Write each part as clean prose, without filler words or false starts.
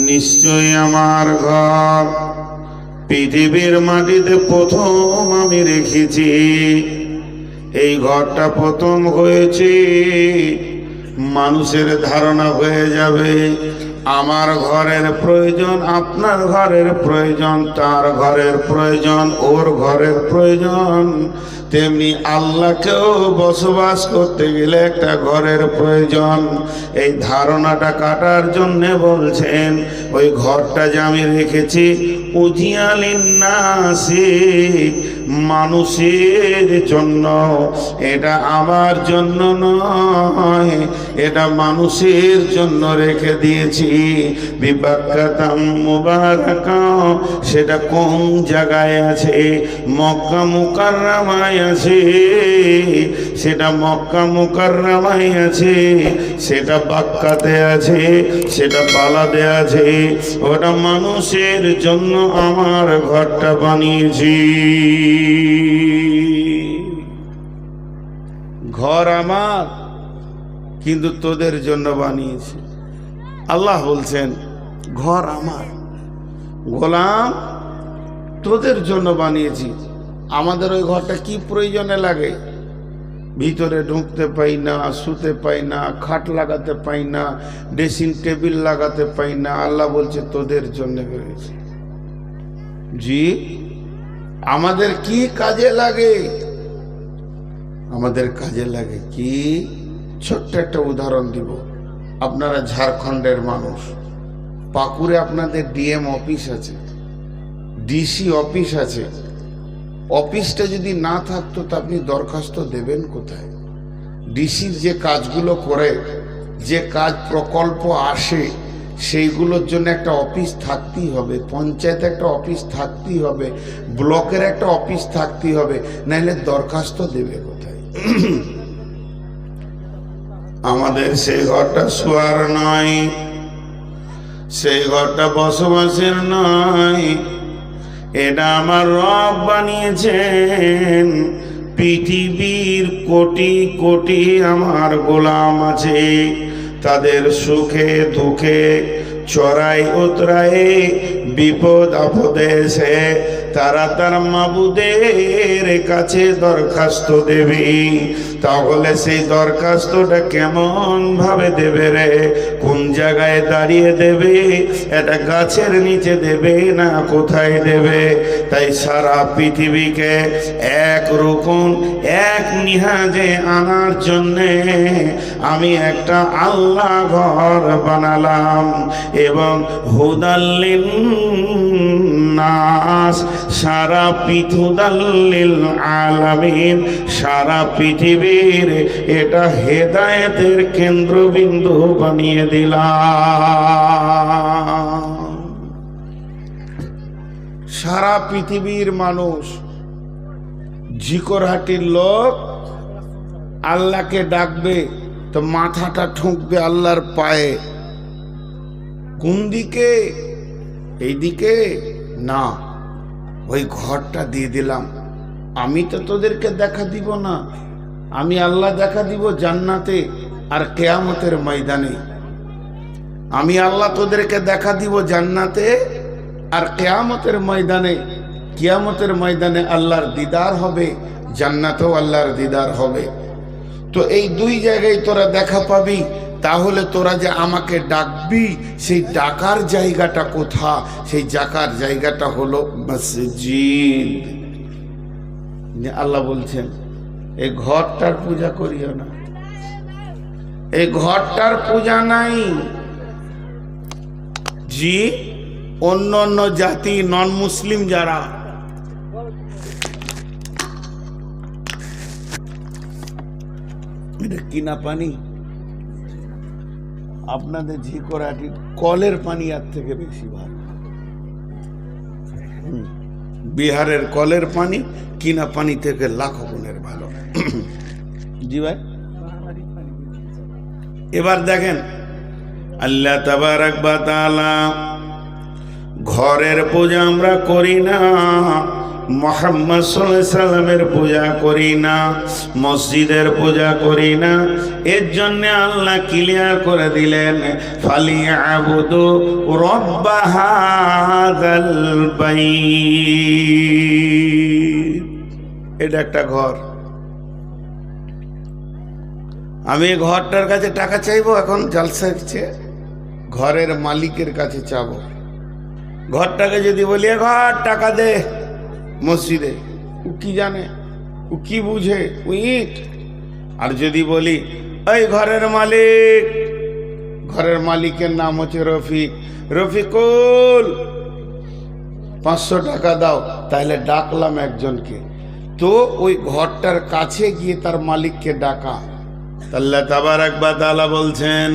নিশ্চয়ই আমার ঘর পৃথিবীর মাটিতে প্রথম আমি রেখেছি। এই ঘরটা প্রথম হয়েছে, মানুষের ধারণা হয়ে যাবে আমার ঘরের প্রয়োজন, আপনার ঘরের প্রয়োজন, তার ঘরের প্রয়োজন, ওর ঘরের প্রয়োজন। তেমনি আল্লাহকেও বসবাস করতে গেলে একটা ঘরের প্রয়োজন। এই ধারণাটা কাটার জন্য বলছেন ওই ঘরটা যে আমি রেখেছি উজিয়ালিন্নাসি, মানুষের জন্য, এটা আমার জন্য নয়, এটা মানুষের জন্য রেখে দিয়েছি। বিবাক্কাতাম মুবারাকা, সেটা কোন জায়গায় আছে? মক্কা মুকাররমায় আছে, সেটা মক্কা মুকাররমায় আছে, সেটা বাক্কাতে আছে, সেটা বালাদে আছে। ওটা মানুষের জন্য আমার ঘরটা বানিয়েছি। ঘর আমার, কিন্তু তোদের জন্য বানিয়েছি। আল্লাহ বলছেন ঘর আমার, গোলাম তোদের জন্য বানিয়েছি। আমাদের ওই ঘরটা কি প্রয়োজনে লাগে? ভিতরে ঢুকতে পাই না, শুতে পাই না, খাট লাগাতে পাই না, ড্রেসিং টেবিল লাগাতে পাই না। আল্লাহ বলছে তোদের জন্য হয়েছে। জি, আমাদের কি কাজে লাগে? আমাদের কাজে লাগে কি? ছোট্ট একটা উদাহরণ দিব। আপনারা ঝাড়খণ্ডের মানুষ, পাকুড়ে আপনাদের ডিএম অফিস আছে, ডিসি অফিস আছে। অফিসটা যদি না থাকতো তা আপনি দরখাস্ত দেবেন কোথায়? ডিসির যে কাজগুলো করে, যে কাজ প্রকল্প আসে, সেইগুলোর জন্য একটা অফিস থাকতেই হবে। পঞ্চায়েতে একটা অফিস থাকতেই হবে, ব্লকের একটা অফিস থাকতেই হবে, নাহলে দরখাস্ত দেবে কোথায়? আমাদের সেই ঘরটা শোয়ার নয়, সেই ঘরটা বসবাসের নয়, এটা আমার রব বানিয়েছেন। পৃথিবীর কোটি কোটি আমার গোলাম আছে, তাদের সুখে দুঃখে, চড়াই উতরাই, বিপদ আপদে এসে তারা তার মাবুদের কাছে দরখাস্ত দেবে। তাহলে সেই দরখাস্তটা কেমন ভাবে দেবে রে? কোন জায়গায় দাঁড়িয়ে দেবে? এটা গাছের নিচে দেবে না কোথায় দেবে? তাই সারা পৃথিবীকে এক রকম এক নিহাজে আনার জন্যে আমি একটা আল্লাহ ঘর বানালাম। এবং হুদাল্লিন নাস, সারা হুদাল্লিল আলামিন, সারা পৃথিবীর এটা হেদায়েতের কেন্দ্রবিন্দু বানিয়ে দিলাম। সারা পৃথিবীর মানুষ, ঝিকরহাটির লোক আল্লাহকে ডাকবে তো মাথাটা ঠুকবে আল্লাহর পায়ে। কোন দিকে? এই দিকে না, ওই ঘরটা দিয়ে দিলাম। আমি তো তোদেরকে দেখা দিব না, আমি আল্লাহ দেখা দিব জান্নাতে আর কিয়ামতের ময়দানে। আমি আল্লাহ তোদেরকে দেখা দিব জান্নাতে আর কিয়ামতের ময়দানে। কিয়ামতের ময়দানে আল্লাহর দিদার হবে, জান্নাতেও আল্লাহর দিদার হবে। তো এই দুই জায়গায় তোরা দেখা পাবি। তাহলে তোরা যে আমাকে ডাকবি, সেই ডাকার জায়গাটা কোথা? সেই ডাকার জায়গাটা হলো মসজিদ। আল্লাহ বলছেন এই ঘরটার পূজা করিও না, এই ঘরটার পূজা নাই। জি, অন্য অন্য জাতি, নন মুসলিম যারা, এটা কিনা পানি, আপনাদের ঝিকরহাটি কলের পানি আর থেকে বেশি ভালো। বিহারের কলের পানি কিনা পানি থেকে লাখো গুণের ভালো। জি ভাই, এবার দেখেন আল্লাহ তাবারাক ওয়া তাআলা ঘরের পূজা আমরা করি না, মুহাম্মদ সাল্লাল্লাহু আলাইহি সাল্লামের পূজা করি না, মসজিদের পূজা করি না। এর জন্য আল্লাহ ক্লিয়ার করে দিলেন, ফালিয়াবুদু রব্ব হাযাল বাইত। এটা একটা ঘর, আমি ঘরটার কাছে টাকা চাইবো, এখন জালসা হচ্ছে ঘরের মালিকের কাছে চাবো। ঘরটাকে যদি বলি ঘর টাকা দে মসজিদে, ও কি জানে, ও কি বুঝে, ও ইট। আর যদি বলি এই ঘরের মালিক, ঘরের মালিকের নাম হচ্ছে রফিক, রফিকুল 500 টাকা দাও, তাহলে ডাকলাম একজনকে, তো ওই ঘরটার কাছে গিয়ে তার মালিককে ডাকা। আল্লাহ তাবারাক ওয়া তাআলা বলছেন,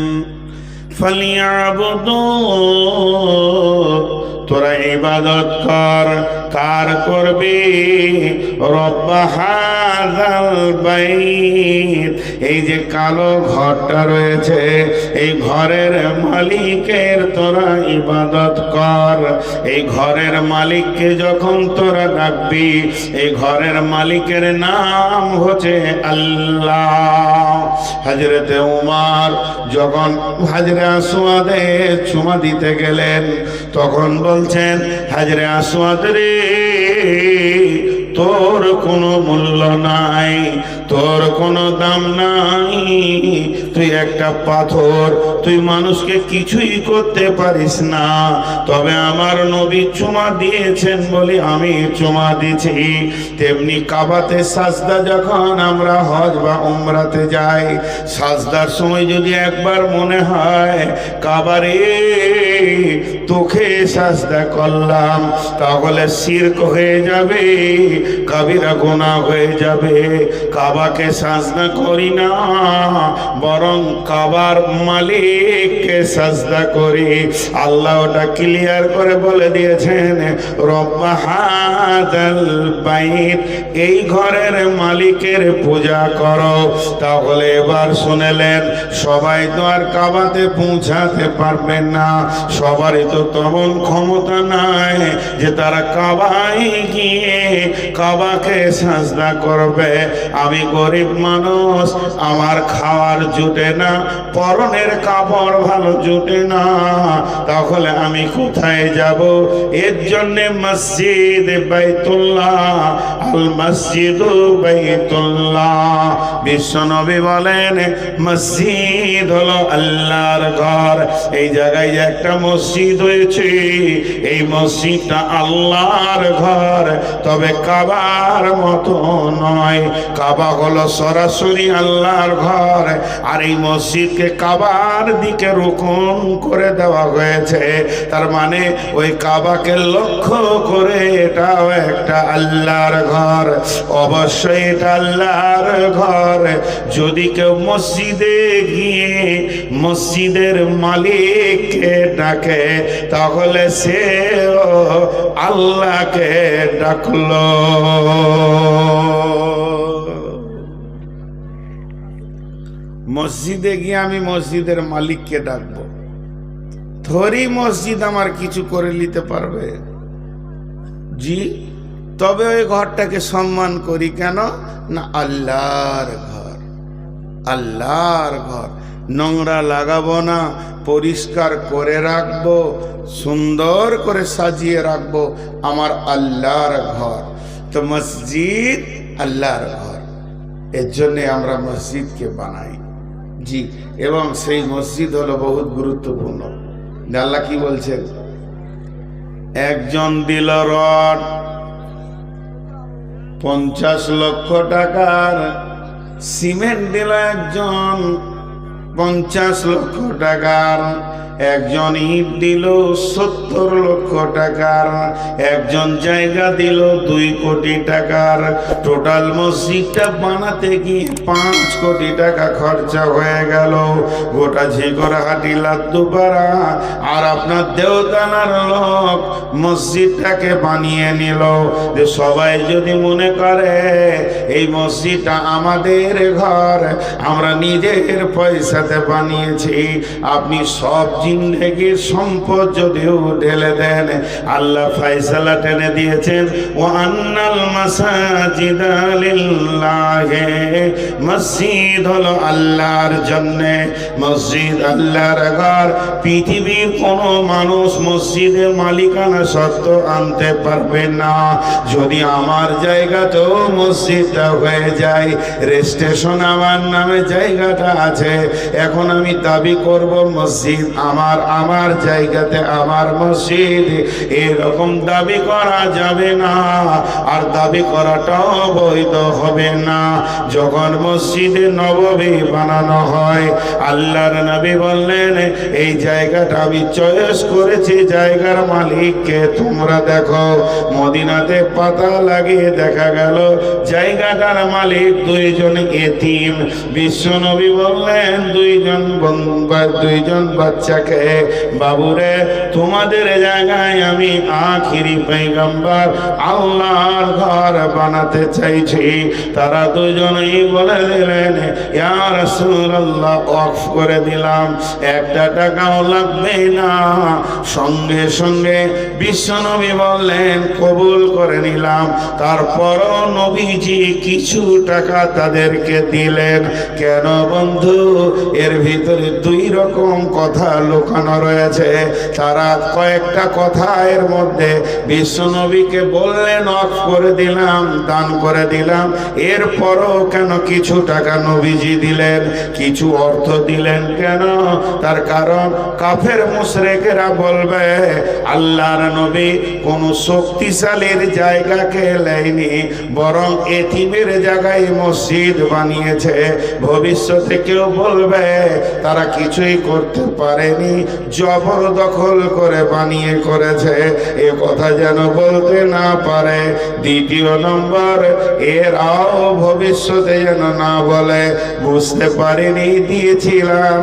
ফালিয়াবুদু, তোরা ইবাদত কর, কার করবি? রব্ব হাযাল বাইত, এই যে কালো ঘরটা রয়েছে, এই ঘরের মালিকের তোরা ইবাদত কর। এই ঘরের মালিককে যখন তোরা ডাকবি, এই ঘরের মালিকের নাম হচ্ছে আল্লাহ। হযরতে উমর যখন হাজরে আসওয়াদে চুমা দিতে গেলেন, তখন বলছেন, হাজরে আসওয়াদ রে, তোর কোনো মূল্য নাই, তোর কোনো দাম নাই, তুই একটা পাথর, তুই মানুষকে কিছুই করতে পারিস না। তবে আমার নবী চুমা দিয়েছেন বলে আমি চুমা দিছি। তেমনি কাবাতে সাজদা যখন আমরা হজ বা উমরাতে যাই, সাজদার সময় যদি একবার মনে হয় কাবারে তোকে সাজদা করলাম, তাহলে শিরক হয়ে যাবে, কবিরা গুনাহ হয়ে যাবে। কাবাকে সাজদা করি না, বরং কাবার মালিককে সাজদা করি। আল্লাহ ওটা ক্লিয়ার করে বলে দিয়েছেন, রব্ব হাযাল বাইত, এই ঘরের মালিকের পূজা করো। তাহলে এবার শুনেলেন, সবাই তো আর কাবাতে পৌঁছাতে পারবেন না, সবারই তো তেমন ক্ষমতা নাই যে তারা কাবায় গিয়ে কাবাকে সাজদা করবে। আমি গরিব মানুষ, আমার খাওয়ার জুটে না, পরনের কাপড় ভালো জুটে না, তাহলে আমি কোথায় যাব? এর জন্য মসজিদ বাইতুল্লাহ, আল মসজিদ বাইতুল্লাহ, বিশ্বনবী বলেন মসজিদ হলো আল্লাহর ঘর। এই জায়গায় যে একটা মসজিদ হয়েছে, এই মসজিদটা আল্লাহর ঘর, তবে কাবার মতো নয়। কাবা হলো সরাসরি আল্লাহর ঘর, আর এই মসজিদকে কাবার দিকে রুকুন করে দেওয়া হয়েছে। তার মানে ওই কাবাকে লক্ষ্য করে এটাও একটা আল্লাহর ঘর। অবশ্যই এটা আল্লাহর ঘর। যদি কেউ মসজিদে গিয়ে মসজিদের মালিককে ডাকে, তাহলে সেও আল্লাহকে ডাকলো। মসজিদে গিয়ে আমি মসজিদের মালিককে ডাকবো, থরি মসজিদ আমার কিছু করে নিতে পারবে? জি, তবে ওই ঘরটাকে সম্মান করি কেন না? আল্লাহর ঘর, আল্লাহর ঘর। নোংরা লাগাবো না, পরিষ্কার করে রাখবো, সুন্দর করে সাজিয়ে রাখবো, আমার আল্লাহর ঘর। তো মসজিদ আল্লাহর ঘর, এর জন্যে আমরা মসজিদকে বানাই। জি, এবং সেই মসজিদ হলো বহুত গুরুত্বপূর্ণ। আল্লাহ কি বলছেন? একজন দিল রড 50 লক্ষ টাকার, সিমেন্ট দিল একজন 50 লক্ষ টাকার, একজন ইট দিল 70 লক্ষ টাকার, একজন জায়গা দিল 2 কোটি টাকার। টোটাল মসজিদটা বানাতে গিয়ে 5 কোটি টাকা খরচা হয়ে গেল। গোটা ঝিকরহাটি লাদ্দুপাড়া আর আপনার দেওতানার লোক মসজিদটাকে বানিয়ে নিল। যে সবাই যদি মনে করে এই মসজিদটা আমাদের ঘর, আমরা নিজের পয়সাতে বানিয়েছি, আপনি সব জিন্দেগির সম্পদ যদিও ঢেলে দেন, আল্লাহ ফয়সালা টেনে দিয়েছেন ওয়া আন্নাল মাসাজিদা লিল্লাহি, মসজিদ হলো আল্লাহর জন্য, মসজিদ আল্লাহর ঘর। পৃথিবীর কোন মানুষ মসজিদের মালিকানা সত্ত্ব আনতে পারবে না। যদি আমার জায়গাতেও মসজিদটা হয়ে যায়, রেজিস্ট্রেশন আমার নামে জায়গাটা আছে, এখন আমি দাবি করব মসজিদ আমার, আমার জায়গাতে আমার মসজিদ, এরকম দাবি করা যাবে না, আর দাবি করাটাও বৈধ হবে না। যখন মসজিদে নববী বানানো হয়, আল্লাহর নবী বললেন এই জায়গাটা আমি চয়েস করেছি, জায়গার মালিককে তোমরা দেখো। মদিনাতে পাতা লাগিয়ে দেখা গেল জায়গাটার মালিক দুইজন এতিম। বিশ্বনবী বললেন দুইজন বাচ্চাকে, বাবুরে তোমাদের জায়গায় আমি আখিরি পয়গম্বর আল্লাহর ঘর বানাতে চাইছি। তারা দুজনেই বলে দিলেন ইয়া রাসূলুল্লাহ, ওয়াকফ করে দিলাম, একটা টাকাও লাগবে না। সঙ্গে সঙ্গে বিশ্বনবী বললেন কবুল করে নিলাম। তারপরও নবীজি কিছু টাকা তাদেরকে দিলেন। কেন বন্ধু? এর ভিতরে দুই রকম কথা লুকানো রয়েছে। তারা কয়েকটা কথা এর মধ্যে বিশ্বনবীকে বললেন ওয়াকফ করে দিলাম, দান করে দিলাম, এরপরও কেন কিছু টাকা নবীজি দিলেন, কিছু অর্থ দিলেন কেন? তার কারণ কাফের মুশরিকেরা বলবে আল্লাহর নবী কোন শক্তিশালীর জায়গাকে নেয়নি, বরং এতিমের জায়গায় মসজিদ বানিয়েছে। ভবিষ্যতে কেউ বলবে তারা কিছুই করতে পারেনি, জবরদখল করে বানিয়ে করেছে, এ কথা যেন বলতে না পারে। দ্বিতীয় নম্বর, এরাও ভবিষ্যতে যেন না বলে বুঝতে পারিনি, দিয়েছিলাম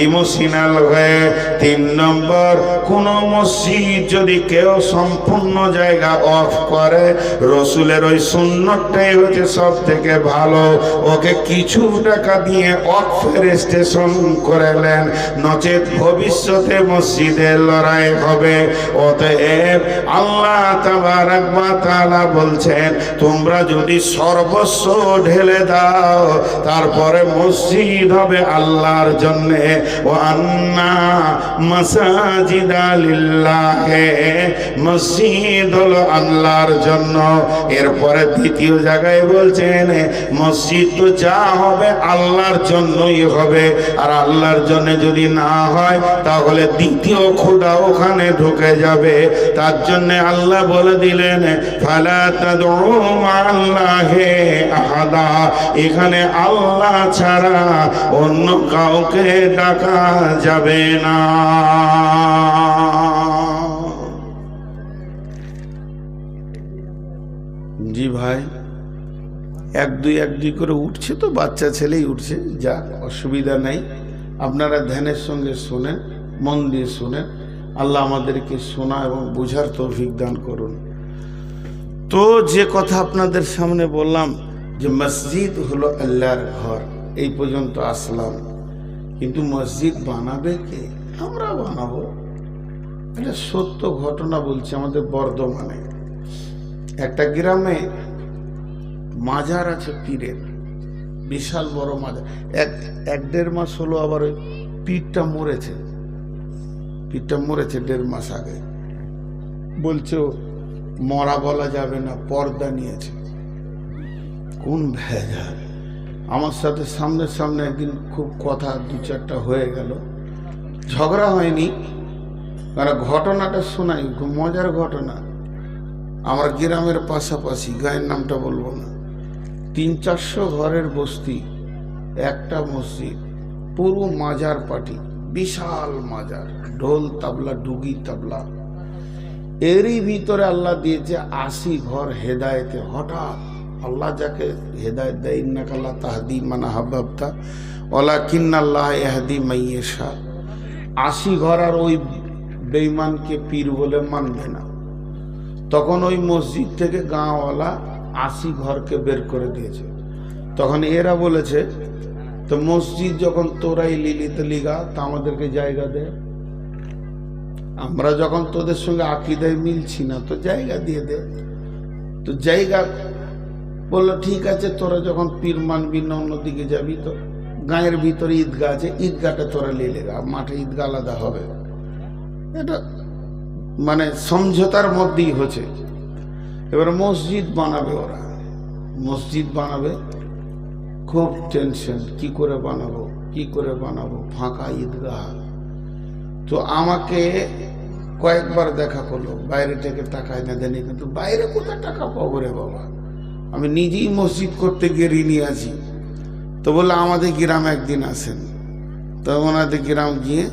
ইমোশনাল হয়ে। তিন নম্বর, কোন মসজিদ যদি কেউ সম্পূর্ণ জায়গা অফ করে, রসুলের ওই সুন্নতটাই হচ্ছে সব থেকে ভালো, ওকে কিছু টাকা দিয়ে অফ রেজিস্ট্রেশন করেলেন, নচেত ভবিষ্যতে মসজিদের লড়াই হবে। অতএব আল্লাহ তাবারক ওয়া তাআলা বলছেন তোমরা যদি সর্বস্ব ঢেলে দাও, তারপরে মসজিদ হবে আল্লাহর জন্য। ওয়া আন্না মাসাজিদা লিল্লাহি, মসজিদ হলো আল্লাহর জন্য। এরপরে দ্বিতীয় জায়গায় বলছেন মসজিদ তো যা হবে আল্লাহর জন্যই হবে, আর আল্লাহর জন্য যদি না হয় তাহলে দ্বিতীয় খোদা ওখানে ঢুকে যাবে। তার জন্য আল্লাহ বলে দিলেন ফালা তাদউ মা'আল্লাহি আহাদা, এখানে আল্লাহ ছাড়া অন্য কাউকে ডাকা যাবে না। জি ভাই, এক দুই করে উঠছে তো, বাচ্চা ছেলেই উঠছে, যা অসুবিধা নাই। আপনারা ধ্যানের সঙ্গে শোনেন, মন দিয়ে শোনেন। আল্লাহ আমাদেরকে শোনা এবং বোঝার তৌফিক দান করুন। তো যে কথা আপনাদের সামনে বললাম যে মসজিদ হলো আল্লাহর ঘর, এই পর্যন্ত আসলাম। কিন্তু মসজিদ বানাবে কে? আমরা বানাবো। এটা সত্য ঘটনা বলছি। আমাদের বর্ধমানে একটা গ্রামে মাজার আছে পীরের, বিশাল বড় মাজার। এক দেড় মাস হলো আবার ওই পীরটা মরেছে 1.5 মাস আগে। বলছে মরা বলা যাবে না, পর্দা নিয়েছে। কোন ভেজাল! আমার সাথে সামনে একদিন খুব কথা 2-4টা হয়ে গেল, ঝগড়া হয়নি, কারণ ঘটনাটা শোনাই, খুব মজার ঘটনা। আমার গ্রামের পাশাপাশি, গায়ের নামটা বলবো না, 300-400 ঘরের বস্তি, একটা মসজিদ, পুরো মাজার পাটি, বিশাল মাজার, ঢোল তাবলা, ডুগি তাবলা। এরই ভিতরে আল্লাহ দিয়েছে 80 ঘর হেদায়েতে। হঠাৎ আল্লাহ যাকে হেদায়েত দেয়, ইন্নাকা লা তাহদি মান আহবাবতা ওয়ালাকিন্নাল্লাহ ইয়াহদি মান ইয়াশা। 80 ঘর আর ওই বেঈমানকে পীর বলে মানবে না। তখন ওই মসজিদ থেকে গাঁওয়ালা 80 ঘরকে বের করে দিয়েছে। তখন এরা বলেছে তো মসজিদ যখন তোরাই লিলি তো লিগা, তা আমাদেরকে জায়গা দে। আমরা যখন তোদের সঙ্গে আকীদায় মিলছি না তো জায়গা দিয়ে দে। তো জায়গা বললো ঠিক আছে, তোরা যখন পীর মানবি না অন্যদিকে যাবি, তো গাঁয়ের ভিতরে ঈদগাহ আছে, ঈদগাহটা তোরা নিয়ে গা, মাঠে ঈদগাহ আলাদা হবে। এটা মানে সমঝোতার মধ্যেই হচ্ছে। এবার মসজিদ বানাবে, ওরা মসজিদ বানাবে, খুব টেনশন, কি করে বানাবো কি করে বানাবো, ফাঁকা ঈদগাহ। তো আমাকে কয়েকবার দেখা করলো, বাইরে থেকে টাকা এনে দেয়নি, কিন্তু বাইরে কোথায় টাকা পাবো রে বাবা, আমি নিজেই মসজিদ করতে গিয়ে ঋণী আছি। তো বললো আমাদের গ্রামে একদিন আসেন। তো ওনাদের গ্রাম গিয়ে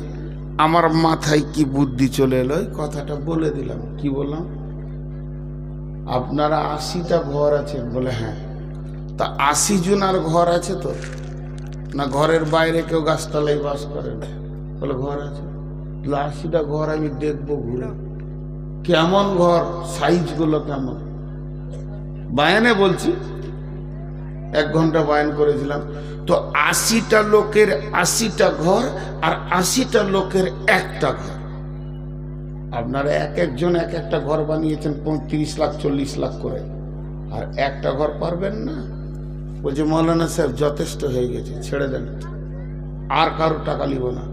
আমার মাথায় কি বুদ্ধি চলে এলো, কথাটা বলে দিলাম। কি বললাম, আপনারা 80টা ঘর আছেন? বলে হ্যাঁ। তা 80 জনার ঘর আছে তো না, ঘরের বাইরে কেউ গাছতলায় বাস করে না? বলে ঘর আছে। 80টা ঘর আমি দেখবো ঘুরে, কেমন ঘর, সাইজগুলো কেমন। বায়ানে বলছি, 1 ঘন্টা বায়ান করেছিলাম। তো 80টা লোকের 80টা ঘর আর 80টা লোকের একটা ঘর। আপনারা এক একজন এক একটা ঘর বানিয়েছেন 35 লাখ 40 লাখ করে, আর একটা ঘর পারবেন না? বলছে মৌলানা সাহেব যথেষ্ট হয়ে গেছে, ছেড়ে দেন, আর কারো টাকা নিব না।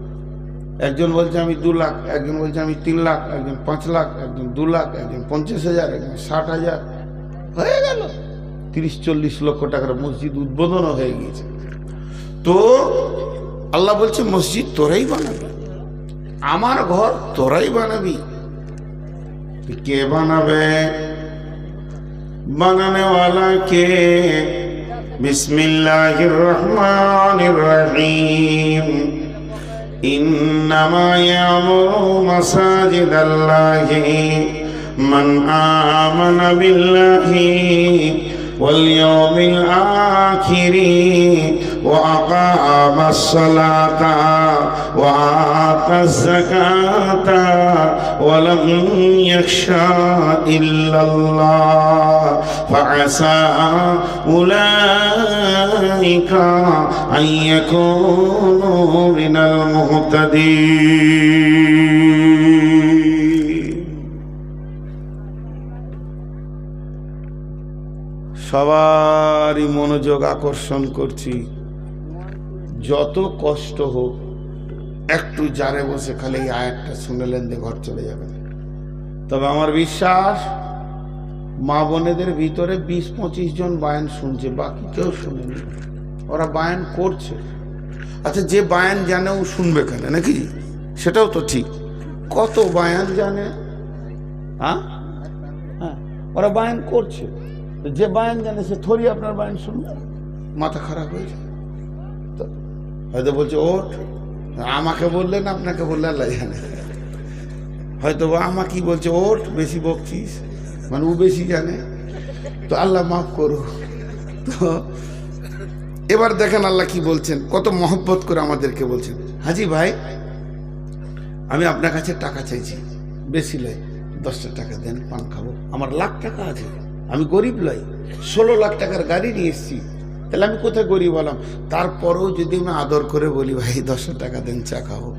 একজন বলছে আমি 2 লাখ, একজন বলছে আমি 3 লাখ, একজন 5 লাখ, একজন 2 লাখ, একজন 50,000, একজন 60,000, হয়ে গেল 30-40 লক্ষ টাকার মসজিদ উদ্বোধনও হয়ে গিয়েছে। তো আল্লাহ বলছে মসজিদ তোরাই বানাবি, আমার ঘর তোরাই বানাবি। কে বানাবে? বানানে ওয়ালা কে? বিসমিল্লাহির রহমানির রহিম। ইন্নামা ইয়ামুরু মাসাজিদাল্লাহি মান আমানা বিল্লাহি ওয়াল ইয়াউমিল আখিরি ওয়া আকামাস সালাতা ওয়া আতাজ যাকাতা ওয়া লাম ইয়াখশা ইল্লাল্লাহ ফাআসা উলাইকা আন ইয়াকুনু মিনাল মুহতাদিন। সবারই মনোযোগ আকর্ষণ করছি, যত কষ্ট হোক একটু জারে বসে খালি এই আয়াতটা শুনলেন দিয়ে ঘর চলে যাবেন। তবে আমার বিশ্বাস মা বোনেদের ভিতরে 20-25 জন বায়ান শুনছে, বাকি কেউ শুনেনি, ওরা বায়ান করছে। আচ্ছা, যে বায়ান জানে ও শুনবে কেন নাকি? সেটাও তো ঠিক, কত বায়ান জানে। হ্যাঁ, ওরা বায়ান করছে, যে বায়ান জানে সে থরি আপনার বায়ান শুনবে, মাথা খারাপ হয়ে যায়। তো হয়তো বলছে ওঠ, আমাকে বললেন আপনাকে বললে আল্লাহ জানে, হয়তো আমাকে বলছে ওঠ বেশি বকছিস, মানে ও বেশি জানে, তো আল্লাহ মাফ করো। তো এবার দেখেন আল্লাহ কি বলছেন, কত মহব্বত করে আমাদেরকে বলছেন। হাজি ভাই, আমি আপনার কাছে টাকা চাইছি, বেশি লয়, 10টা টাকা দেন, পান খাবো। আমার লাখ টাকা আছে, আমি গরিব লয়, 16 লাখ টাকার গাড়ি নিয়ে এসছি, তাহলে আমি কোথায় গরিব হলাম? তারপরেও যদি আমি আদর করে বলি ভাই 10 টাকা দেন, চা খাবো,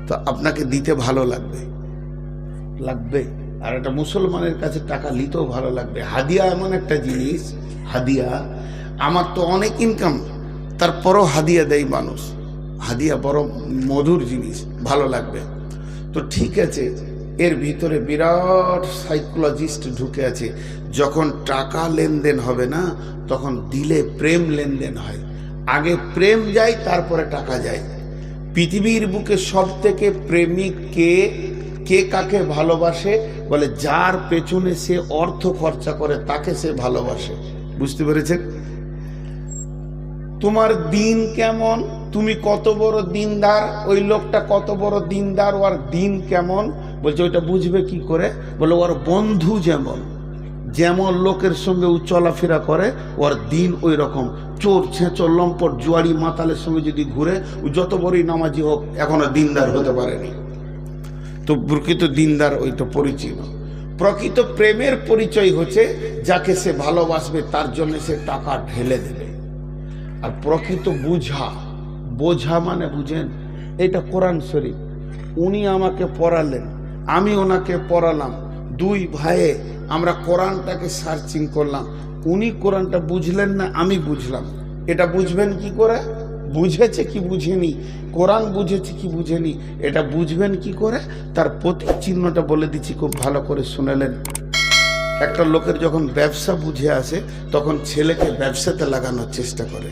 তো আপনাকে দিতে ভালো লাগবে, লাগবে। আর একটা মুসলমানের কাছে টাকা নিতেও ভালো লাগবে। হাদিয়া এমন একটা জিনিস, হাদিয়া, আমার তো অনেক ইনকাম, তারপরও হাদিয়া দেয় মানুষ, হাদিয়া বড় মধুর জিনিস, ভালো লাগবে। তো ঠিক আছে, এর ভিতরে বিরাট সাইকোলজিস্ট ঢুকে আছে। যখন টাকা লেনদেন হবে না, তখন দিলে প্রেম লেনদেন হয়, আগে প্রেম যায় তারপরে টাকা যায়। পৃথিবীর বুকে সব থেকে প্রেমিক কে? কে কাকে ভালোবাসে? বলে যার পেছনে সে অর্থ খরচা করে তাকে সে ভালোবাসে। বুঝতে পেরেছেন? তোমার দিন কেমন, তুমি কত বড় দিনদার, ওই লোকটা কত বড় দিনদার, ওর দিন কেমন, বলছে ওইটা বুঝবে কি করে? বলে ওর বন্ধু যেমন, যেমন লোকের সঙ্গে ও চলাফেরা করে, ওর দিন ওই রকম। চোর ছেঁচর লম্পট জুয়ারি মাতালের সঙ্গে যদি ঘুরে, ও যত বড়ই নামাজি হোক এখনো দিনদার হতে পারেনি। তো প্রকৃত দিনদার ওইটা পরিচয়। প্রকৃত প্রেমের পরিচয় হচ্ছে যাকে সে ভালোবাসবে তার জন্য সে টাকা ঢেলে দেবে। আর প্রকৃত বুঝা, বোঝা মানে বুঝেন, এটা কোরআন শরীফ, উনি আমাকে পড়ালেন, আমি ওনাকে পড়ালাম, দুই ভাইয়ে আমরা কোরআনটাকে সার্চিং করলাম। উনি কোরআনটা বুঝলেন না, আমি বুঝলাম। এটা বুঝবেন কি করে? বুঝেছে কি বুঝেনি, কোরআন বুঝেছে কি বুঝেনি, এটা বুঝবেন কি করে? তার প্রতীক চিহ্নটা বলে দিচ্ছি, খুব ভালো করে শুনেলেন। একটা লোকের যখন ব্যবসা বুঝে আসে তখন ছেলেকে ব্যবসাতে লাগানোর চেষ্টা করে।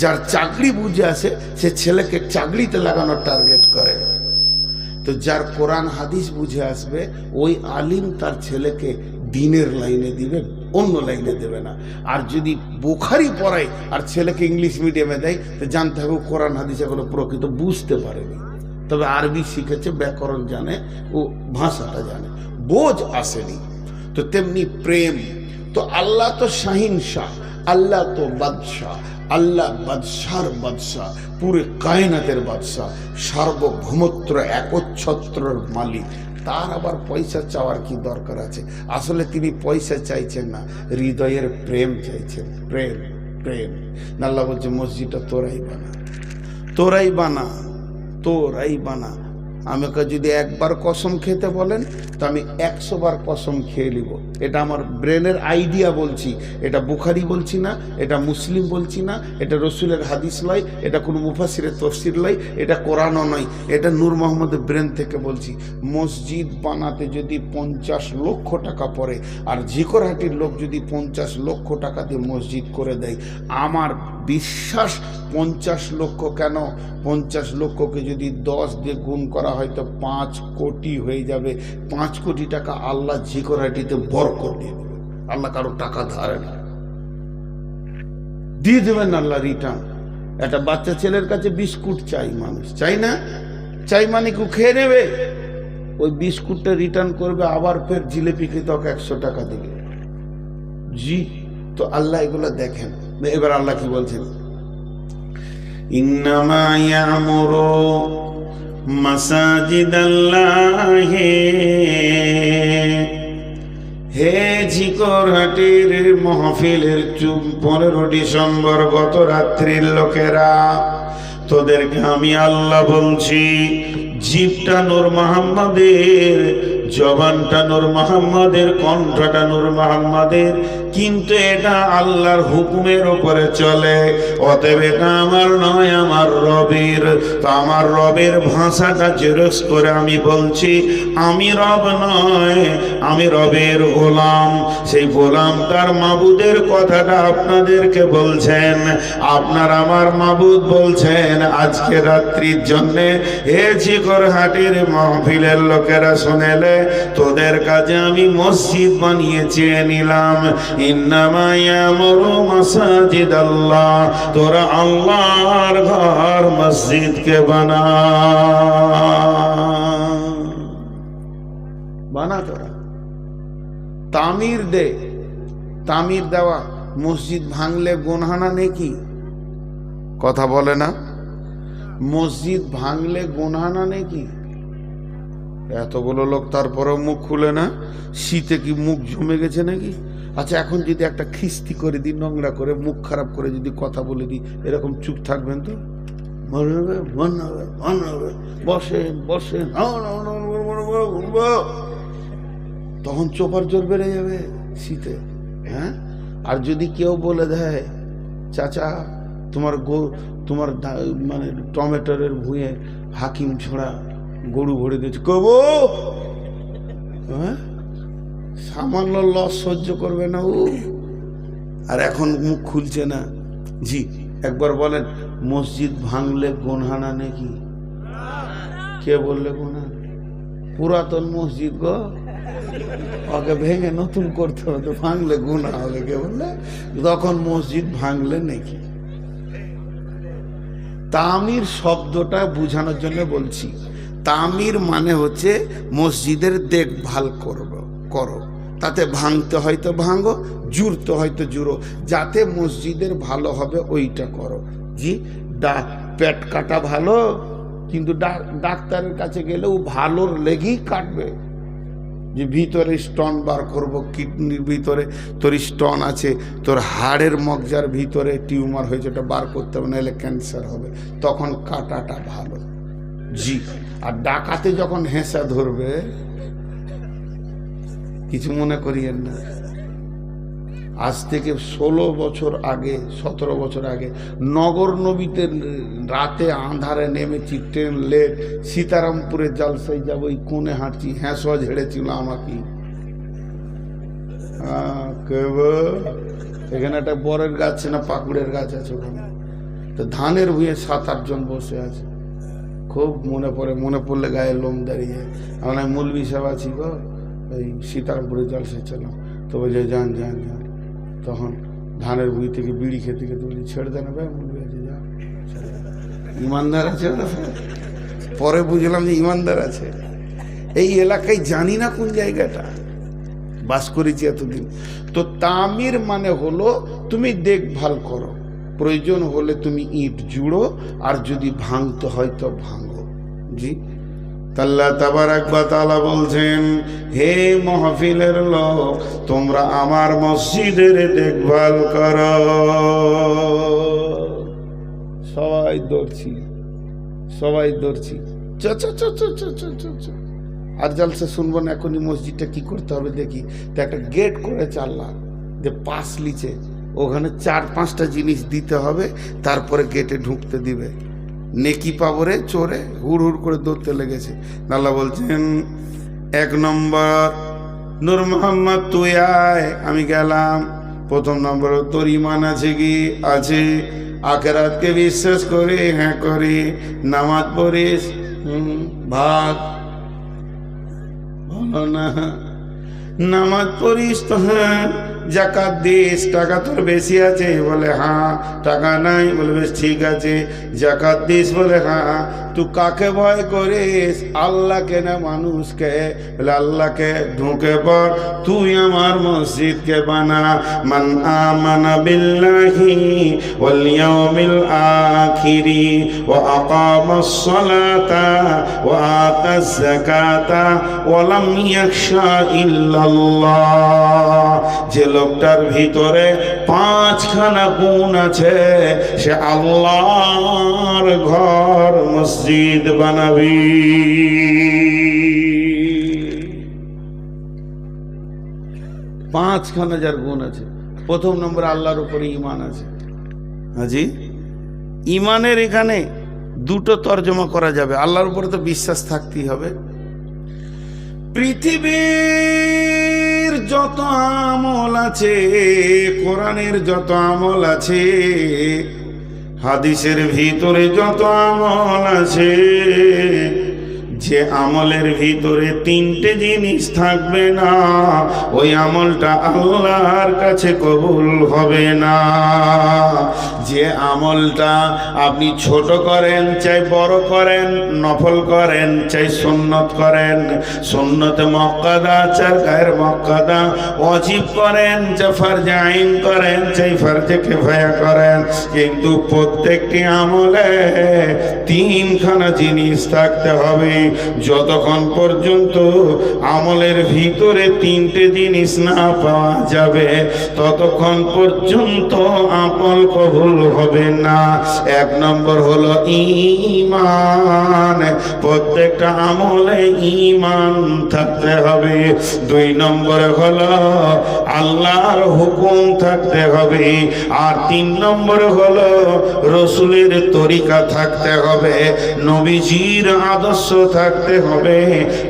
যার চাকরি বুঝে আসে সে ছেলেকে চাকরিতে লাগানোর টার্গেট করে। তো যার কোরআন হাদিস বুঝে আসবে ওই আলিম তার ছেলেকে দিনের লাইনে দিবে, অন্য লাইনে দেবে না। আর যদি বুখারি পড়ায় আর ছেলেকে ইংলিশ মিডিয়ামে দেয় তো জানতে হবে কোরআন হাদিস এগুলো প্রকৃত বুঝতে পারেনি, তবে আরবি শিখেছে, ব্যাকরণ জানে, ও ভাষাটা জানে, বোঝ আসেনি। তো তেমনি প্রেম, তো আল্লাহ তো শাহিন শাহ, আল্লাহ তো বাদশাহ, আল্লাহ বাদশার বাদশাহ, পুরো কায়নাতের বাদশাহ, সার্বভৌমত্র একচ্ছত্রর মালিক। তার আবার পয়সা চাওয়ার কি দরকার আছে? আসলে তিনি পয়সা চাইছেন না, হৃদয়ের প্রেম চাইছেন। প্রেম প্রেম আল্লাহ বলছে মসজিদটা তোরাই বানা, তোরাই বানা, তোরাই বানা। আমাকে যদি একবার কসম খেতে বলেন তো আমি 100 বার কসম খেয়ে নিব। এটা আমার ব্রেনের আইডিয়া বলছি, এটা বুখারি বলছি না, এটা মুসলিম বলছি না, এটা রসুলের হাদিস নয়, এটা কোনো মুফাসিরের তফসির নয়, এটা কোরআনও নয়, এটা নূর মোহাম্মদের ব্রেন থেকে বলছি। মসজিদ বানাতে যদি 50 লক্ষ টাকা পড়ে আর ঝিকরহাটির লোক যদি 50 লক্ষ টাকা দিয়ে মসজিদ করে দেয়, আমার বিশ্বাস 50 লক্ষ কেন, 50 লক্ষকে যদি 10 দিয়ে গুণ করা হয় তো 5 কোটি হয়ে যাবে। 5 কোটি টাকা আল্লাহ ঝিকরহাটিতে বরকত দিয়ে দেবে। আল্লাহ কারো টাকা ধারে না, দিয়ে দেবেন আল্লাহ রিটার্ন। একটা বাচ্চা ছেলের কাছে বিস্কুট চাই, মানুষ চাই না, চাই মানে কেউ খেয়ে নেবে, ওই বিস্কুটটা রিটার্ন করবে, আবার ফের জিলেপি খেতে 100 টাকা দেবে। জি, তো আল্লাহ এগুলো দেখেন। এবার আল্লাহ কি বলছেন? ইন্নামা ইয়ামুরু মাসাজিদাল্লাহি, হে ঝিকরহাটির মহফিলের 15 ডিসেম্বর গত রাত্রির লোকেরা, তোদেরকে আমি আল্লাহ বলছি, জিভটা নূর মুহাম্মাদের, জবানটা নূর মুহাম্মাদের, কণ্ঠটা নূর মুহাম্মাদের, কিন্তু এটা আল্লাহর হুকুমের উপরে চলে। অতএব এটা আমার নয়, আমার রবের। তো আমার রবের ভাষাটা জেরক্স করে আমি বলছি, আমি রব নয়, আমি রবের গোলাম। সেই গোলাম তার মাবুদের কথাটা আপনাদেরকে বলছেন, আপনার আমার মাবুদ বলছেন আজকে রাত্রির জন্যে হে ঝিকরহাটির মাহফিলের লোকেরা শুনেলে, তোদের কাছে আমি মসজিদ বানিয়ে চেয়ে নিলাম। ইন্নামা ইয়ামুরু মাসাজিদাল্লাহ, তোরা আল্লাহর ঘর মসজিদকে বানা, বানা তোরা, তামির দে। তামির দেওয়া, মসজিদ ভাঙলে গুনহানা নেকি? কথা বলে না, মসজিদ ভাঙলে গুনহানা নেকি? এতগুলো লোক তারপরেও মুখ খুলে না। শীতে কি মুখ জমে গেছে নাকি? আচ্ছা, এখন যদি একটা খিস্তি করে দিই, নোংরা করে, মুখ খারাপ করে যদি কথা বলে দিই, এরকম চুপ থাকবেন তো? বসেন বসেন, তখন চোপার জোর বেড়ে যাবে শীতে। হ্যাঁ, আর যদি কেউ বলে দেয় চাচা তোমার মানে টমেটোরের ভুঁয়ে হাকিম ছোড়া গরু ভরে দিয়েছে, কবো হ্যাঁ, সামান্য লস সহ্য করবে না ও, আর এখন মুখ খুলছে না। জি, একবার বলেন, মসজিদ ভাঙলে গুনহানা নাকি? কে বললে গুনহা? পুরাতন মসজিদ গো, ওকে ভেঙে নতুন করতে হবে, তো ভাঙলে গুনাহ হবে। কে বললে? তখন মসজিদ ভাঙলে নাকি? তামির শব্দটা বোঝানোর জন্য বলছি। তামির মানে হচ্ছে মসজিদের দেখভাল করো, তাতে ভাঙতে হয়তো ভাঙো, জুড়তে হয়তো জুড়ো, যাতে মসজিদের ভালো হবে ওইটা করো। জি, পেট কাটা ভালো, কিন্তু ডাক্তারের কাছে গেলেও ভালোর লেগেই কাটবে। যে ভিতরে স্টোন বার করব, কিডনির ভিতরে তোর স্টোন আছে, তোর হাড়ের মগজার ভিতরে টিউমার হয়েছে, ওটা বার করতে হবে, নাহলে ক্যান্সার হবে, তখন কাটাটা ভালো। জি। আর ডাকাতে যখন হেঁসা ধরবে, কিছু মনে করিয়েন না, আজ থেকে 16 বছর আগে, 17 বছর আগে নগর নবীতে রাতে আঁধারে নেমেছি, ট্রেন লেট, সীতারামপুরে জালসাই যাবো, ওই কোণে হাঁটছি, হ্যাঁসা ঝেড়েছিল আমাকে। এখানে একটা বরের গাছ না পাকুড়ের গাছ আছে, ওখানে তো ধানের ভুঁয়ে 7-8 জন বসে আছে। খুব মনে পড়লে গায়ে লোম দাঁড়িয়ে। আমরা মৌলভী সাহেব আছি গো, ওই সীতারামপুরে জলসা ছিলাম, তো বলছে যান যান যান। তখন ধানের ভুঁই থেকে বিড়ি খেতে খেতে বলি ছেড়ে দেন ভাই, মৌলভী আছে, যা। ইমানদার আছে না? পরে বুঝলাম যে ইমানদার আছে। এই এলাকায় জানি না কোন জায়গাটা, বাস করেছি এতদিন। তো তামির মানে হলো তুমি দেখভাল করো, প্রয়োজন হলে তুমি ইট জুড়ো, আর যদি ভাঙতে হয় তো ভাঙো। জি। আল্লাহ তাবারাক ওয়া তাআলা বলছেন, হে মাহফিলের লোক, তোমরা আমার মসজিদের দেখভাল করো। সবাই দৌড়ছি, চ চ চ চ চ চ চ চ। আর জালসা শুনবো না, এখনই মসজিদটা কি করতে হবে দেখি। তো একটা গেট করেছে আল্লাহ, যে পাশ লিচে, ওখানে 4-5টা জিনিস দিতে হবে, তারপরে গেটে ঢুকতে দিবে। নেকি পাবরে চোরে হুড় হুড় করে দৌড়তে লেগেছে। আল্লাহ বলছেন, 1 নম্বর, নূর মোহাম্মদ তুই আয়, আমি গেলাম। 1ম নম্বর, তোর ঈমান আছে কি? আছে। আখিরাতকে বিশ্বাস করি? হ্যাঁ করি। নামাজ পড়িস? ভাগ বলো না। নামাজ পড়িস তো? হ্যাঁ। জাকাত দিস? টাকা তোর বেশি আছে? বলে হ্যাঁ। টাকা নাই? বলে বেশ ঠিক আছে। জাকাত দিস? বলে হ্যাঁ। তুই কাকে ভয় করিস, আল্লাহকে না মানুষকে? বলে আল্লাহকে। ঢুকে পড়, তুই আমার মসজিদকে বানা। মান আমানা বিল্লাহি ওয়াল ইয়াউমিল আখিরি ওয়া আকামাস সালাতা ওয়া আতাজ যাকাতা ওয়া লাম ইয়াখশা ইল্লাল্লাহ। যে লোকটার ভিতরে 5খানা গুণ আছে, সে আল্লাহর ঘর মসজিদ বানাবি। 5খানা যার গুণ আছে। 1ম নম্বর, আল্লাহর উপরে ঈমান আছে। হাজি, ঈমানের এখানে 2টো তর্জমা করা যাবে। আল্লাহর উপরে তো বিশ্বাস থাকতেই হবে। পৃথিবীর যত আমল আছে, কোরআনের যত আমল আছে, হাদিসের ভিতরে যত আমল আছে, যে আমলের ভিতরে 3টে জিনিস থাকবে না, ওই আমলটা আল্লাহর কাছে কবুল হবে না। যে আমলটা আপনি ছোট করেন চাই বড় করেন, নফল করেন চাই সুন্নত করেন, সুন্নতে মুআক্কাদা চাই গায়র মুআক্কাদা, ওয়াজিব করেন চাই ফরজে আইন করেন চাই ফরজে কিফায়া করেন, কিন্তু প্রত্যেকটি আমলে 3খানা জিনিস থাকতে হবে। যতক্ষণ পর্যন্ত আমলের ভিতরে 3টে জিনিস না পাওয়া যাবে, ততক্ষণ পর্যন্ত আমল কবুল হবে না। 1 নম্বর হলো ঈমান, প্রত্যেকটা আমলে ঈমান থাকতে হবে। 2 নম্বরে হলো আল্লাহর হুকুম থাকতে হবে। আর 3 নম্বরে হলো রাসূলের তরিকা থাকতে হবে, নবীজির আদর্শ থাকতে হবে,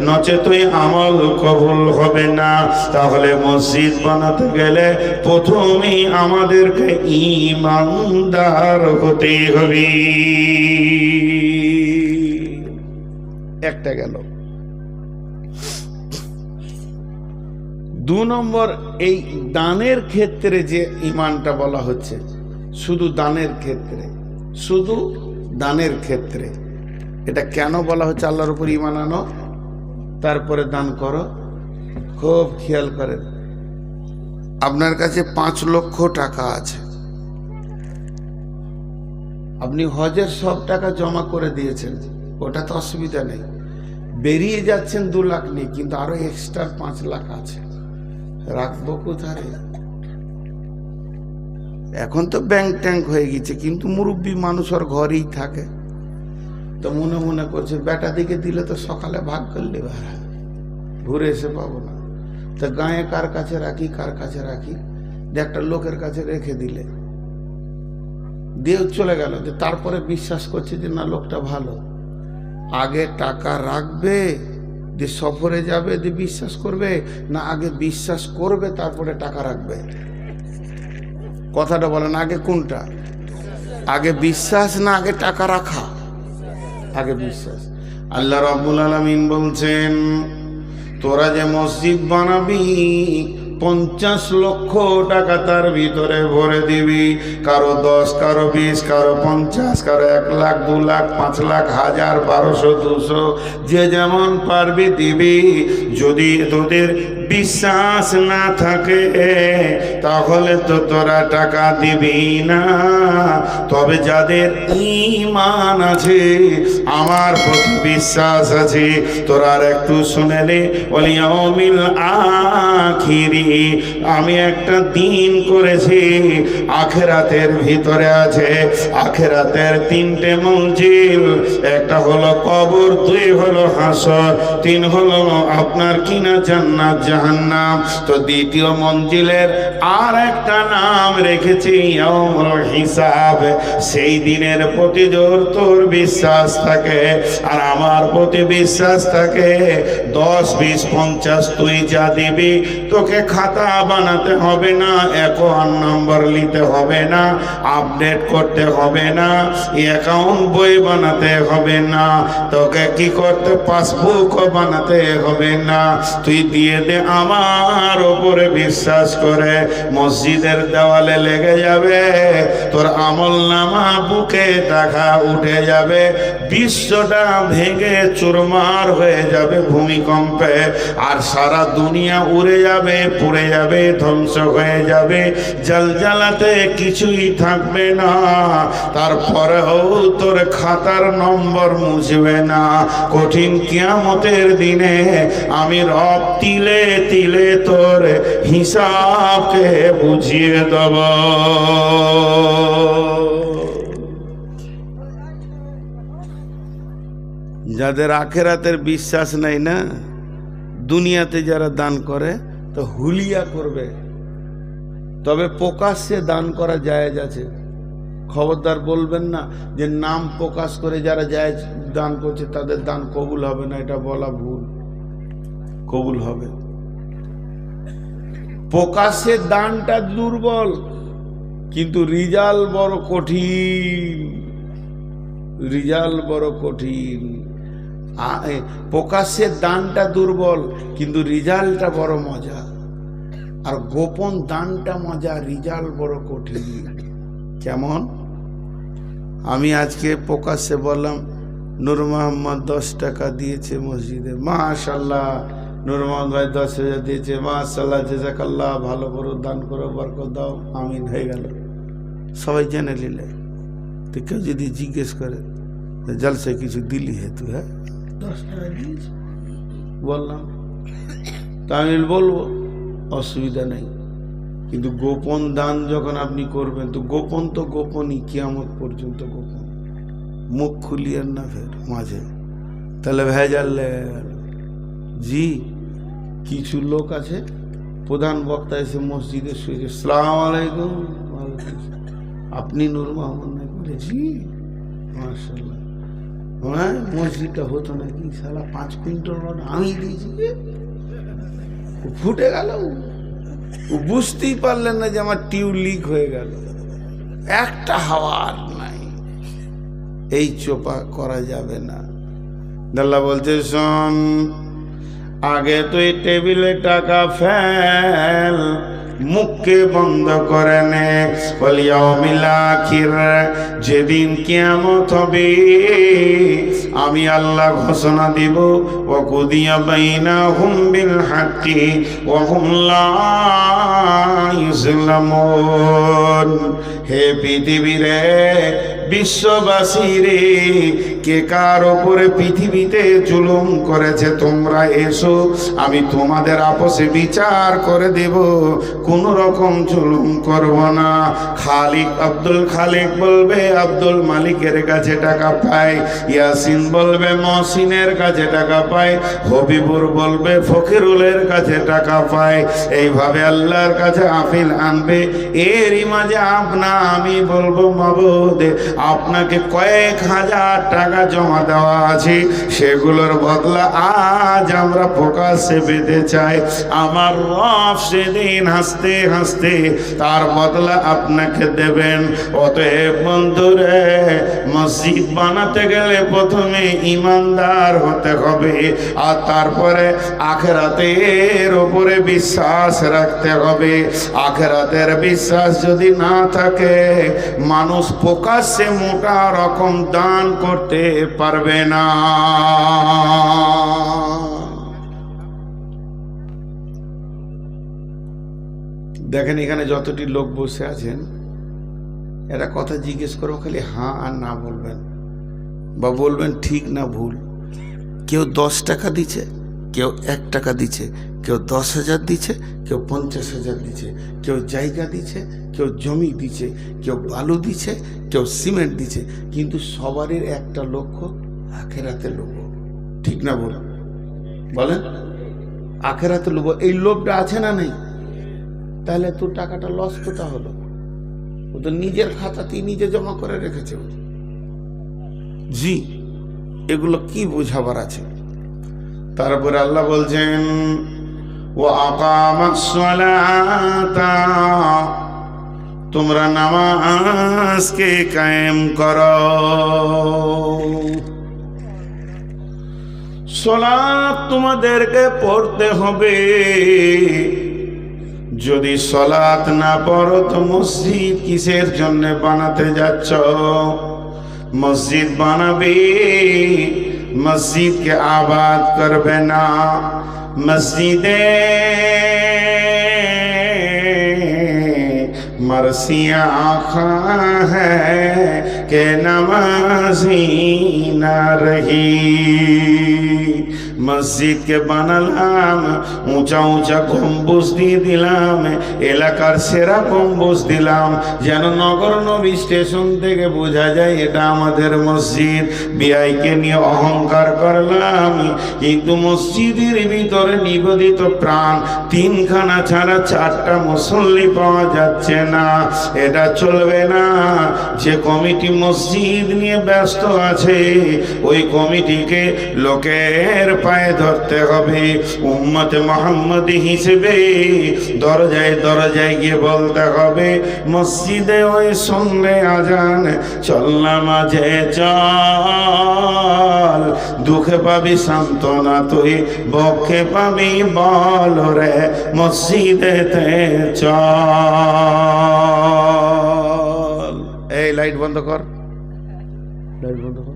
নচেত আমল কবুল হবে না। তাহলে মসজিদ বানাতে গেলে প্রথমেই আমাদেরকে ঈমানদার হতে হবে। একটা গেল। 2 নম্বর, এই দানের ক্ষেত্রে যে ঈমানটা বলা হচ্ছে, শুধু দানের ক্ষেত্রে, শুধু দানের ক্ষেত্রে। এটা কেন বলা হচ্ছে আল্লাহর উপর ঈমান আনো তারপরে দান করো? খুব খেয়াল করেন। আপনার কাছে 5 লক্ষ টাকা আছে, আপনি হজের সব টাকা জমা করে দিয়েছেন, ওটা তো অসুবিধা নেই। বেরিয়ে যাচ্ছেন 2 লাখ নেই, কিন্তু আরো এক্সট্রা 5 লাখ আছে, রাখবো কোথায়? এখন তো ব্যাংক ট্যাঙ্ক হয়ে গেছে, কিন্তু মুরব্বী মানুষ আর ঘরেই থাকে। তো মনে মনে করছে বেটা দিকে দিলে তো সকালে ভাগ করলে ঘুরে এসে পাবো না, তো গায়ে কার কাছে রাখি কার কাছে রাখি, যে একটা লোকের কাছে রেখে দিলে দিয়ে চলে গেল। যে তারপরে বিশ্বাস করছে যে না লোকটা ভালো, আগে টাকা রাখবে যে সফরে যাবে যে বিশ্বাস করবে, না আগে বিশ্বাস করবে তারপরে টাকা রাখবে? কথাটা বলেন, আগে কোনটা? আগে বিশ্বাস না আগে টাকা রাখা? আগে বিশ্বাস। আল্লাহ রাব্বুল আলামিন বলছেন, তোরা যে মসজিদ বানাবি 50 লক্ষ টাকা তার ভিতরে ভরে দিবি, কারো 10, কারো 20, কারো 50, কারো 1 লাখ, 2 লাখ, 5 লাখ, 1000, 1200, 200, যে যেমন পারবি দিবি। যদি তোদের বিশ্বাস না থাকে তাহলে তো তোরা টাকা দিবি না। তবে যাদের ঈমান আছে, আমার প্রতি বিশ্বাস আছে, তোরা আর একটু শুনে নে, ওয়াল ইয়াউমিল আখিরি, আমি একটা দিন করেছি আখিরাতের ভিতরে আছে। আখিরাতের 3টে মঞ্জিল, একটা হলো কবর, 2 হলো হাসর, 3 হলো আপনার কিনা জান্নাত জাহান্নাম। তো দ্বিতীয় মঞ্জিলের আর একটা নাম রেখেছি ইয়াউমুল হিসাব। সেই দিনের প্রতি জোর তোর বিশ্বাস থাকে আর আমার প্রতি বিশ্বাস থাকে, 10, 20, 50 তুই যা দিবি, তোকে খাতা বানাতে হবে না, অ্যাকাউন্ট নম্বর নিতে হবে না, আপডেট করতে হবে না, অ্যাকাউন্ট বই বানাতে হবে না, তোকে কি করতে পাসবুক বানাতে হবে না। তুই দিয়ে দে আমার ওপরে বিশ্বাস করে, মসজিদের দেওয়ালে লেগে যাবে, তোর আমল নামা বুকে টাকা উঠে যাবে, বিশ্বটা ভেঙে চুরমার হয়ে যাবে ভূমিকম্পে, আর সারা দুনিয়া উড়ে যাবে, পুড়ে যাবে, ধ্বংস হয়ে যাবে, জলজালাতে কিছুই থাকবে না। তারপরেও তোর খাতার নম্বর মুছবে না। কঠিন কিয়ামতের দিনে আমি রব তিলে তিলে তোর হিসাবকে বুঝিয়ে দেব। যাদের আখিরাতের বিশ্বাস নাই না, দুনিয়াতে যারা দান করে তো হুলিয়া করবে, তবে প্রকাশ্যে দান করা জায়েজ আছে। খবরদার বলবেন না যে নাম প্রকাশ করে যারা জায়েজ দান করছে তাদের দান কবুল হবে না, এটা বলা ভুল। কবুল হবে। প্রকাশ্যে দানটা দুর্বল, কিন্তু রিজাল বড় কঠিন, রিজাল বড় কঠিন। প্রকাশ্যের দানটা দুর্বল, কিন্তু রিজাল্টটা বড় মজা। আর গোপন দানটা মজা, রিজাল্ট বড় কঠিন। কেমন? আমি আজকে প্রকাশ্যে বললাম নূর মোহাম্মদ 10 টাকা দিয়েছে মসজিদে, মাশাআল্লাহ, নূর মোহাম্মদ ভাই 10,000 দিয়েছে, মাশাআল্লাহ, জাযাকাল্লাহ, ভালো করো, দান করো, বরকত দাও, আমিন, হয়ে গেল, সবাই জেনে নিলে। তো কেউ যদি জিজ্ঞেস করে জলসে কিছু দিলি হে তুই? হ্যাঁ, 10 টাকা দিয়েছি বললাম, তা আমি বলবো অসুবিধা নেই। কিন্তু গোপন দান যখন আপনি করবেন, তো গোপন তো গোপনই, কিয়ামত পর্যন্ত গোপন, মুখ খুলিয়েন না ফের মাঝে, তাহলে ভেজাল লেগে গেল। জি, কিছু লোক আছে, প্রধান বক্তা এসে মসজিদে শুয়েছে, আসসালামু আলাইকুম, আপনি নূর মোহাম্মদ না করে? জি, মাশাআল্লাহ। হ্যাঁ, মসজিদটা হতো নাকি? সালা 5 কুইন্টাল আমি দিয়েছি, ফুটে গেল। বুঝতেই পারলেন না যে আমার টিউব লিক হয়ে গেল, একটা হাওয়া আর নাই। এই চোপা করা যাবে না। আল্লাহ বলছে, শোন, আগে তুই টেবিলে টাকা ফেল, মুখকে বন্ধ করে নে। ওয়াল ইয়াউমিল আখির, যেদিন কিয়ামত হবে আমি আল্লাহ ঘোষণা দিব, ওয়া কুদিয়া বাইনাহুম বিল হাক্কি ওয়া হুম লা ইউযলামুন। হে পৃথিবীরে, বিশ্ববাসী রে, কে কার ওপরে পৃথিবীতে জুলুম করেছে তোমরা এসো, আমি তোমাদের আপসে বিচার করে দেব, কোন রকম জুলুম করব না। খালিক আব্দুল খালিক বলবে আব্দুল মালিকের কাছে টাকা পায়, ইয়াসিন বলবে মহসিনের কাছে টাকা পায়, হবিবুর বলবে ফকিরুলের কাছে টাকা পায়। এইভাবে আল্লাহর কাছে আপিল আনবে। এরই মাঝে আমি বলবো মাবুদ, আপনাকে কয়েক হাজার টাকা জমা দেওয়া আছে, সেগুলোর বদলা আজ আমরা প্রকাশ্যে পেতে চাই। আমার রব সেদিন হাসতে হাসতে তার বদলা আপনাকে দেবেন। অতএব বন্ধুরে, মসজিদ বানাতে গেলে প্রথমে ইমানদার হতে হবে, আর তারপরে আখিরাতের উপরে বিশ্বাস রাখতে হবে। আখিরাতের বিশ্বাস যদি না থাকে, মানুষ প্রকাশ্যে মোটা রকম দান করতে পারবে না। দেখেন এখানে যতটি লোক বসে আছেন, এরা কথা জিজ্ঞেস করো, খালি হ্যাঁ আর না বলবেন, বা বলবেন ঠিক না ভুল। কেউ 10 টাকা দিচ্ছে, কেউ 1 টাকা দিচ্ছে, কেউ 10,000 দিচ্ছে, কেউ 50,000 দিচ্ছে, কেউ জায়গা দিচ্ছে, কেউ জমি দিচ্ছে, কেউ বালু দিচ্ছে, কেউ সিমেন্ট দিচ্ছে, কিন্তু সবারই একটা লক্ষ্য, আখিরাতে লোভ। ঠিক না বলেন? বলেন আখিরাতে লোভ। এই লোভটা আছে না নেই? তাহলে তোর টাকাটা লস কোথা হলো? ও তো নিজের খাতাতেই নিজে জমা করে রেখেছে। জি, এগুলো কি বোঝাবার আছে? তারপরে আল্লাহ বলছেন ওয়া আকামাস সালাতা, তোমরা নামাজকে কায়েম করো। সালাত তোমাদেরকে পড়তে হবে। যদি সালাত না পড়ো তো মসজিদ কিসের জন্য বানাতে যাচ্ছ? মসজিদ বানাবে, মসজিদকে আবাদ করবে না। মসজিদে मरसिया आखा है के नमाजी ना रही। মসজিদ কে বানালাম, উঁচা উঁচা গম্বুজ দিয়ে দিলাম, এলাকার সেরা গম্বুজ দিলাম, যেন নগর নবী স্টেশন থেকে বোঝা যায় এটা আমাদের মসজিদ। বিআইকে নিয়ে অহংকার করলাম, কিন্তু মসজিদের ভিতরে নিবেদিত প্রাণ 3খানা ছাড়া 4টা মুসল্লি পাওয়া যাচ্ছে না। এটা চলবে না। যে কমিটি মসজিদ নিয়ে ব্যস্ত আছে, ওই কমিটিকে লোকের পায়ে ধরতে হবে। উম্মতে মুহাম্মদী হিসেবে দরজায় দরজায় গিয়ে বলতে হবে, মসজিদে ওই শুনলে আজান, চল নামাজে চল। দুঃখে পাবি সান্ত্বনা তুই, বক্ষে পাবি বল রে, মসজিদেতে চল। এই লাইট বন্ধ কর, লাইট বন্ধ কর।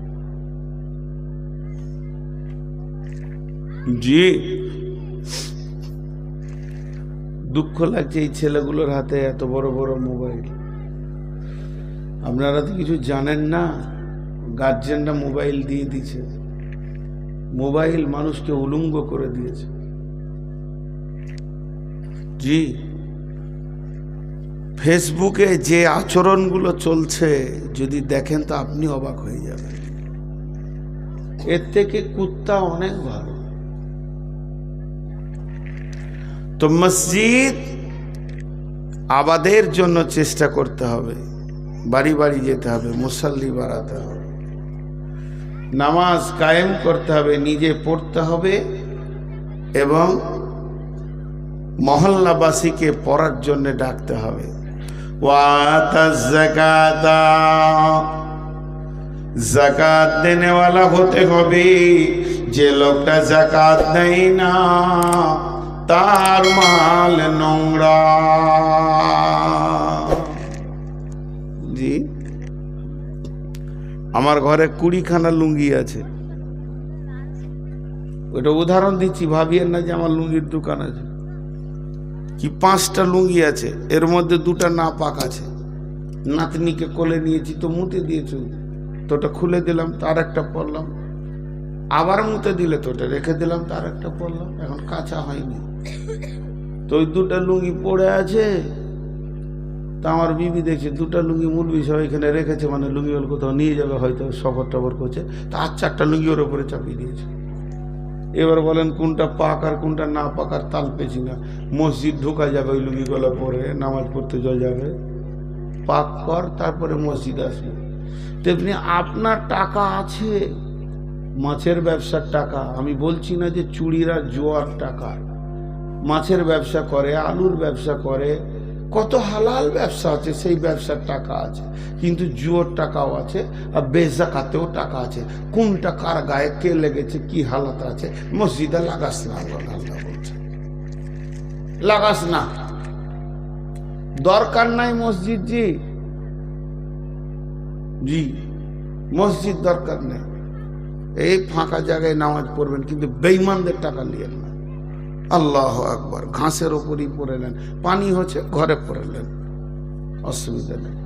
জি, দুঃখ লাগছে এই ছেলেগুলোর হাতে এত বড় বড় মোবাইল। আপনারা তো কিছু জানেন না, গার্জেনরা মোবাইল দিয়ে দিয়েছে। মোবাইল মানুষকে উলঙ্গ করে দিয়েছে। জি, ফেসবুকে যে আচরণগুলো চলছে যদি দেখেন তো আপনি অবাক হয়ে যাবেন। এর থেকে কুত্তা অনেক ভালো। তো মসজিদ আবাদের জন্য চেষ্টা করতে হবে, বাড়ি বাড়ি যেতে হবে, মুসল্লি বাড়াতে হবে, নামাজ কায়েম করতে হবে, নিজে পড়তে হবে এবং মহল্লাবাসীকে পড়ার জন্য ডাকতে হবে। ওয়াতাজ যাকাতা, যাকাত দেনেওয়ালা হতে হবে। যে লোকটা যাকাত দেয় না তার মাল নোংরা। জি, আমার ঘরে 20খানা লুঙ্গি আছে। ওটা উদাহরণ দিচ্ছি, ভাবিয়েন না যে আমার লুঙ্গির দোকান আছে। কি 5টা লুঙ্গি আছে, এর মধ্যে 2টা নাপাক আছে। নাতনিকে কোলে নিয়েছি তো মুতে দিয়েছো, তো ওটা খুলে দিলাম, তার একটা পড়লাম, আবার মুতে দিলে তো ওটা রেখে দিলাম, তার একটা পড়লাম, এখন কাঁচা হয়নি। তো ওই দুটা লুঙ্গি পড়ে আছে, তা আমার বিবি দেখছে দুটা লুঙ্গি মুলবি সব এখানে রেখেছে, মানে লুঙ্গি ওর কোথাও নিয়ে যাবে হয়তো, সফর টফর করছে, তা আর 4টা লুঙ্গি ওর উপরে চাপিয়ে দিয়েছে। এবার বলেন কোনটা পাক আর কোনটা না পাক আর তাল পেছি না। মসজিদ ঢোকা যাবে ওই লুঙ্গিগুলো পরে, নামাজ পড়তে যাবে, পাক কর তারপরে মসজিদ আসবে। তেমনি আপনার টাকা আছে, মাছের ব্যবসার টাকা, আমি বলছি না যে চুরির আর জোয়ার টাকা, মাছের ব্যবসা করে, আলুর ব্যবসা করে, কত হালাল ব্যবসা আছে, সেই ব্যবসার টাকা আছে, কিন্তু জুয়োর টাকাও আছে, আর বেজাকাতেও টাকা আছে। কোনটা কার গায়ে কে লেগেছে, কি হালাত আছে, মসজিদে লাগাস না, আল্লাহ বলছে লাগাস না, দরকার নাই মসজিদ। জি জি, মসজিদ দরকার নেই, এই ফাঁকা জায়গায় নামাজ পড়বেন, কিন্তু বেঈমানদের টাকা নিয়েন না। আল্লাহ আকবার, ঘাসের ওপরই পড়ে নেন, পানি হচ্ছে ঘরে পড়ে নেন, অসুবিধা নেই।